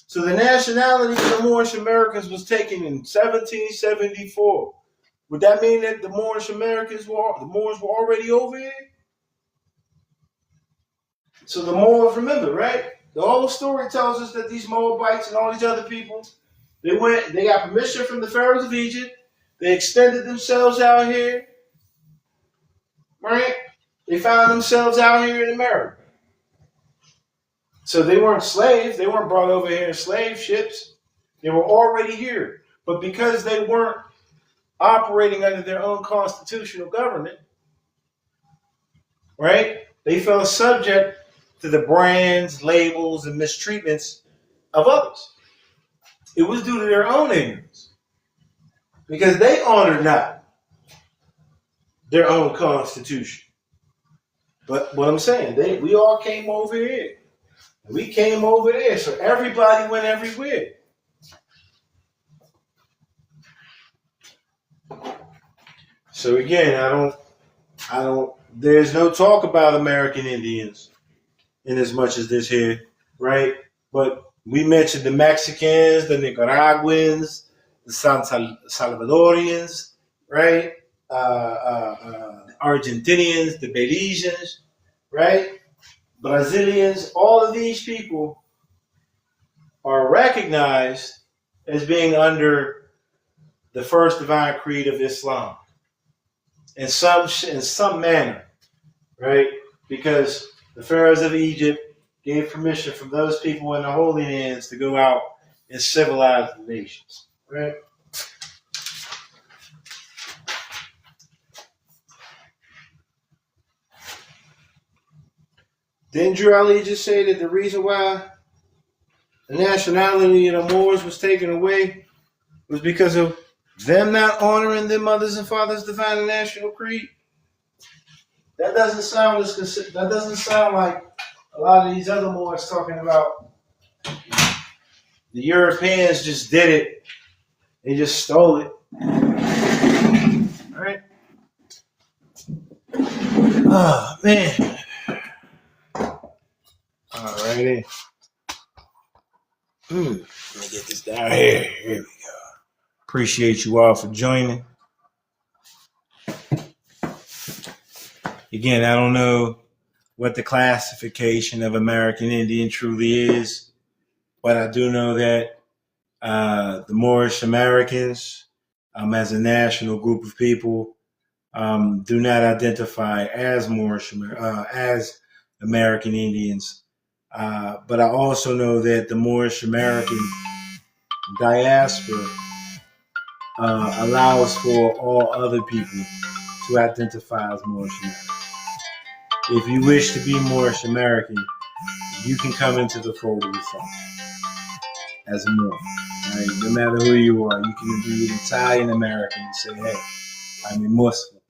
So the nationality of the Moorish Americans was taken in 1774. Would that mean that the Moors were already over here? So the Moors, remember, right? The whole story tells us that these Moabites and all these other people, they got permission from the pharaohs of Egypt. They extended themselves out here, right? They found themselves out here in America. So they weren't slaves. They weren't brought over here in slave ships. They were already here. But because they weren't operating under their own constitutional government, right? They fell subject to the brands, labels, and mistreatments of others. It was due to their own ignorance, because they honored not their own constitution. But what I'm saying, we all came over here. We came over there, so everybody went everywhere. So again, I don't. There's no talk about American Indians in as much as this here, right? But we mentioned the Mexicans, the Nicaraguans, the Salvadorians, right? The Argentinians, the Belizeans, right? Brazilians. All of these people are recognized as being under the first divine creed of Islam in some manner, right? Because the pharaohs of Egypt gave permission from those people in the Holy Lands to go out and civilize the nations, right? Didn't Drew Ali just say that the reason why the nationality of the Moors was taken away was because of them not honoring their mothers and fathers' divine and national creed? That doesn't sound like a lot of these other Moors talking about the Europeans just did it. They just stole it. All right. Oh, man. All righty. Let me get this down here. Here we go. Appreciate you all for joining. Again, I don't know what the classification of American Indian truly is, but I do know that the Moorish Americans, as a national group of people, do not identify as as American Indians. But I also know that the Moorish American diaspora allows for all other people to identify as Moorish American. If you wish to be Moorish American, you can come into the fold of Islam. as a Moor. Right? No matter who you are, you can be an Italian American and say, hey, I'm a Muslim.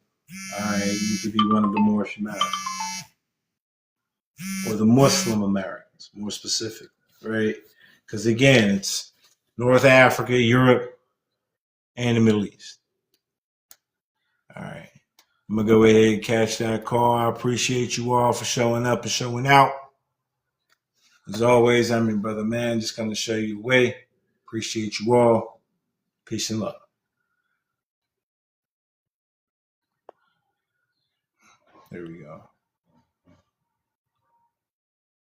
All right, you could be one of the Moorish Americans. Or the Muslim Americans, more specifically, right? Because again, it's North Africa, Europe, and the Middle East. All right. I'm going to go ahead and catch that call. I appreciate you all for showing up and showing out. As always, I'm your brother, man. Just going to show you the way. Appreciate you all. Peace and love. There we go.